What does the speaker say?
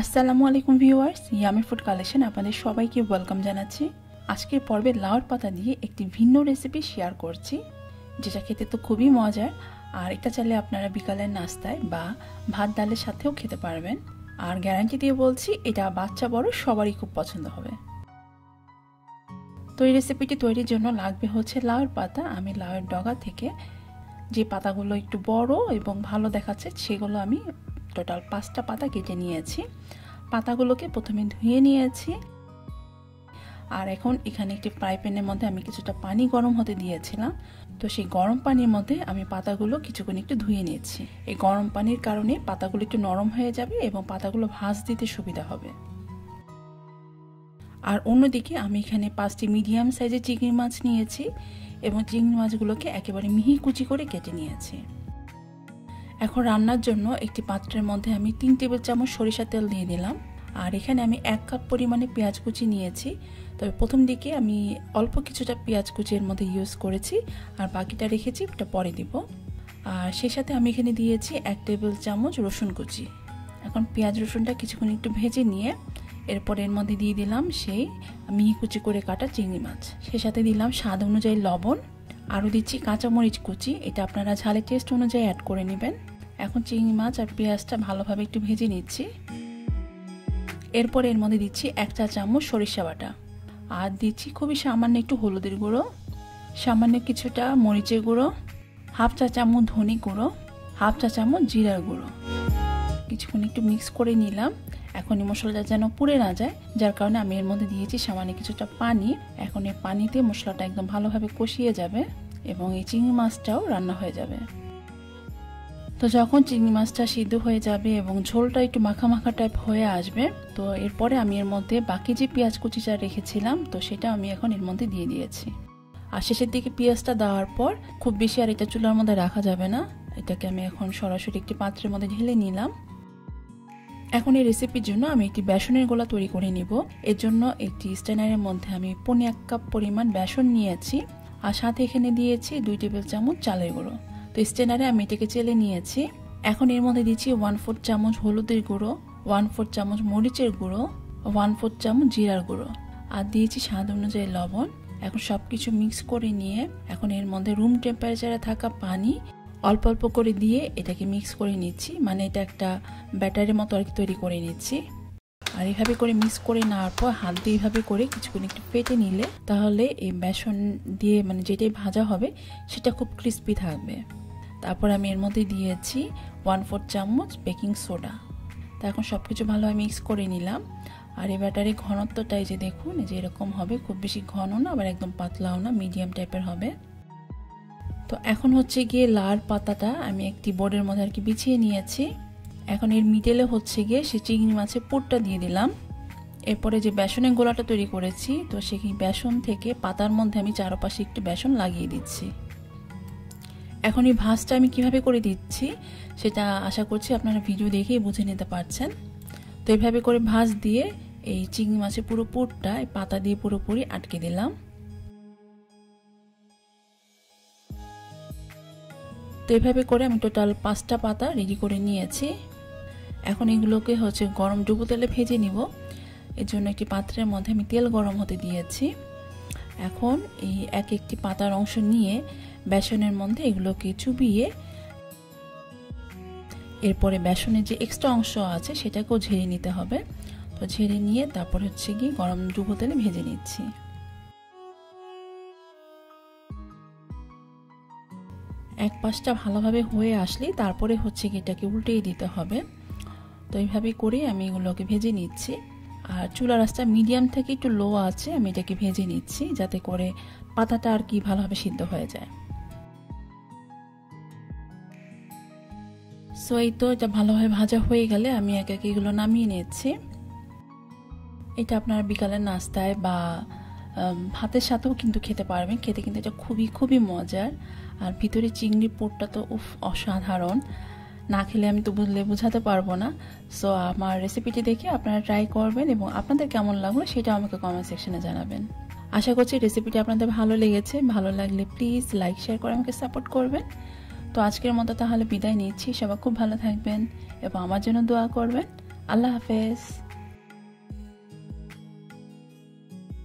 আসসালামু আলাইকুম viewers, yummy food collection আপনাদের সবাইকে ওয়েলকাম জানাচ্ছি। আজকের পর্বে লাউর পাতা দিয়ে একটি ভিন্ন রেসিপি শেয়ার করছি, যেটা খেতে তো খুবই মজার। আর এটা চাইলে আপনারা বিকালের নাস্তায় বা ভাত ডালের সাথেও খেতে পারবেন। আর গ্যারান্টি দিয়ে বলছি, এটা বাচ্চা বড় সবারই খুব পছন্দ হবে। তো এই রেসিপিটি তৈরির জন্য লাগবে হচ্ছে লাউর পাতা। আমি লাউয়ের ডগা থেকে যে পাতাগুলো একটু বড় এবং ভালো দেখাচ্ছে সেগুলো আমি টোটাল 5টা পাতা কেটে নিয়েছি। পাতাগুলোকে প্রথমে ধুয়ে নিয়েছি। আর এখন এখানে একটি ফ্রাই প্যানের মধ্যে আমি কিছুটা পানি গরম হতে দিয়েছিলাম। তো সেই গরম পানির মধ্যে আমি পাতাগুলো কিছুক্ষণ একটু ধুয়ে নিয়েছি। এই গরম পানির কারণে পাতাগুলো একটু নরম হয়ে যাবে এবং পাতাগুলো ভাঁজ দিতে সুবিধা হবে। আর অন্যদিকে আমি এখানে 5টি মিডিয়াম সাইজের চিংড়ি মাছ নিয়েছি এবং চিংড়ি মাছগুলোকে একেবারে মিহি কুচি করে কেটে নিয়েছি। এখন রান্নার জন্য একটি পাত্রের মধ্যে আমি 3 টেবিল চামচ সরিষার তেল দিয়ে দিলাম। আর এখানে আমি 1 কাপ পরিমাণে পেঁয়াজ কুচি নিয়েছি। তবে প্রথম দিকে আমি অল্প কিছুটা পেঁয়াজ কুচি এর মধ্যে ইউজ করেছি, আর বাকিটা রেখেছি, এটা পরে দিব। আর সেই সাথে আমি এখানে দিয়েছি 1 টেবিল চামচ রসুন কুচি। এখন পেঁয়াজ রসুনটা কিছুক্ষণ একটু ভেজে নিয়ে এরপর এর মধ্যে দিয়ে দিলাম সেই মিহি কুচি করে কাটা চিংড়ি মাছ। সেই সাথে দিলাম স্বাদ অনুযায়ী লবণ, আরও দিচ্ছি কাঁচামরিচ কুচি। এটা আপনারা ঝালের টেস্ট অনুযায়ী অ্যাড করে নেবেন। এখন চিংড়ি মাছ আর পেঁয়াজটা ভালোভাবে একটু ভেজে নিচ্ছি। এরপর এর মধ্যে দিচ্ছি 1 চা চামচ সরিষা বাটা, আর দিচ্ছি খুবই সামান্য একটু হলুদের গুঁড়ো, সামান্য কিছুটা মরিচের গুঁড়ো, 1/2 চা চামচ ধনে গুঁড়ো, 1/2 চা চামচ জিরার গুঁড়ো। কিছুক্ষণ একটু মিক্স করে নিলাম। এখন এই মশলাটা যেন পুড়ে না যায়, যার কারণে আমি এর মধ্যে দিয়েছি সামান্য কিছুটা পানি। এখন এই পানিতে মশলাটা একদম ভালোভাবে কষিয়ে যাবে এবং এই চিংড়ি মাছটাও রান্না হয়ে যাবে। তো যখন চিংড়ি মাছটা সিদ্ধ হয়ে যাবে এবং ঝোলটা একটু মাখা মাখা টাইপ হয়ে আসবে, তো এরপরে আমি এর মধ্যে বাকি যে পেঁয়াজ কুচিটা রেখেছিলাম, তো সেটা আমি এখন এর মধ্যে দিয়ে দিয়েছি। আর শেষের দিকে পেঁয়াজটা দেওয়ার পর খুব বেশি আর এটা চুলার মধ্যে রাখা যাবে না। এটাকে আমি এখন সরাসরি একটি পাত্রের মধ্যে ঢেলে নিলাম। এখন এই রেসিপির জন্য আমি একটি বেসনের গোলা তৈরি করে নিব। এর জন্য একটি স্ট্যানারের মধ্যে আমি 1 কাপ পরিমাণ বেসন নিয়েছি, আর সাথে এখানে দিয়েছি 2 টেবিল চামচ চালের গুঁড়ো। তো স্ট্যানারে আমি এটাকে চেলে নিয়েছি। এখন এর মধ্যে দিচ্ছি 1/4 চামচ হলুদের গুঁড়ো, 1/4 চামচ মরিচের গুঁড়ো, 1/4 চামচ জিরার গুঁড়ো, আর দিয়েছি স্বাদ অনুযায়ী লবণ। এখন সবকিছু মিক্স করে নিয়ে এখন এর মধ্যে রুম টেম্পারেচারে থাকা পানি অল্প অল্প করে দিয়ে এটাকে মিক্স করে নিচ্ছি। মানে এটা একটা ব্যাটারের মতো আর কি তৈরি করে নিচ্ছি। আর এইভাবে করে মিক্স করে নেওয়ার পর হাত দিয়ে এইভাবে করে কিছুক্ষণ একটু ফেটে নিলে তাহলে এই বেসন দিয়ে মানে যেটাই ভাজা হবে সেটা খুব ক্রিস্পি থাকবে। তারপর আমি এর মধ্যে দিয়েছি 1/4 চামচ বেকিং সোডা। তা এখন সব কিছু ভালোভাবে মিক্স করে নিলাম। আর এই ব্যাটারের ঘনত্বটাই যে দেখুন যে এরকম হবে, খুব বেশি ঘন না আবার একদম পাতলাও না, মিডিয়াম টাইপের হবে। তো এখন হচ্ছে গিয়ে লাউর পাতাটা আমি একটি বোর্ডের মধ্যে আর কি বিছিয়ে নিয়েছি। এখন এর মিডলে হচ্ছে গিয়ে সে চিংড়ি মাছের পুরটা দিয়ে দিলাম। এরপরে যে বেসনের গোলাটা তৈরি করেছি, তো সেই বেসন থেকে পাতার মধ্যে আমি চারপাশে একটু বেসন লাগিয়ে দিচ্ছি। এখন এই ভাঁজটা আমি কিভাবে করে দিচ্ছি সেটা আশা করছি আপনারা ভিডিও দেখেই বুঝে নিতে পারছেন। তো এইভাবে করে ভাঁজ দিয়ে এই চিংড়ি মাছের পুরো পুরটা এই পাতা দিয়ে পুরোপুরি আটকে দিলাম। তো এইভাবে করে আমি টোটাল 5টা পাতা রেডি করে নিয়েছি। এখন এগুলোকে হচ্ছে গরম ডুবো তেলে ভেজে নিব। এর জন্য একটি পাত্রের মধ্যে আমি তেল গরম হতে দিয়েছি। এখন এই একটি পাতার অংশ নিয়ে বেসনের মধ্যে এগুলোকে চুবিয়ে এরপরে বেসনের যে এক্সট্রা অংশ আছে সেটাকেও ঝেড়ে নিতে হবে। তো ঝেড়ে নিয়ে তারপর হচ্ছে গিয়ে গরম ডুবো তেলে ভেজে নিচ্ছি। এক পাশটা ভালোভাবে হয়ে আসলে তারপরে হচ্ছে গিয়ে এটাকে উল্টেই দিতে হবে। তো এইভাবে করে আমি এগুলোকে ভেজে নিচ্ছি। আর চুলার আঁচটা মিডিয়াম থেকে একটু লো আছে আমি এটাকে ভেজে নিচ্ছি, যাতে করে পাতাটা আর কি ভালোভাবে সিদ্ধ হয়ে যায়। সো এই তো এটা ভালোভাবে ভাজা হয়ে গেলে আমি একে একে এগুলো নামিয়ে নিচ্ছি। এটা আপনারা বিকালের নাস্তায় বা ভাতের সাথেও কিন্তু খেতে পারবেন। খেতে কিন্তু এটা খুবই খুবই মজার। আর ভিতরে চিংড়ি পোরটা তো অসাধারণ, না খেলে আমি তো বোঝাতে পারবো না। সো আমার রেসিপিটি দেখে আপনারা ট্রাই করবেন এবং আপনাদের কেমন লাগলো সেটা আমাকে কমেন্ট সেকশনে জানাবেন। আশা করছি রেসিপিটি আপনাদের ভালো লেগেছে। ভালো লাগলে প্লিজ লাইক শেয়ার করে আমাকে সাপোর্ট করবেন। তো আজকের মতো তাহলে বিদায় নিচ্ছি। সবাই খুব ভালো থাকবেন এবং আমার জন্য দোয়া করবেন। আল্লাহ হাফেজ।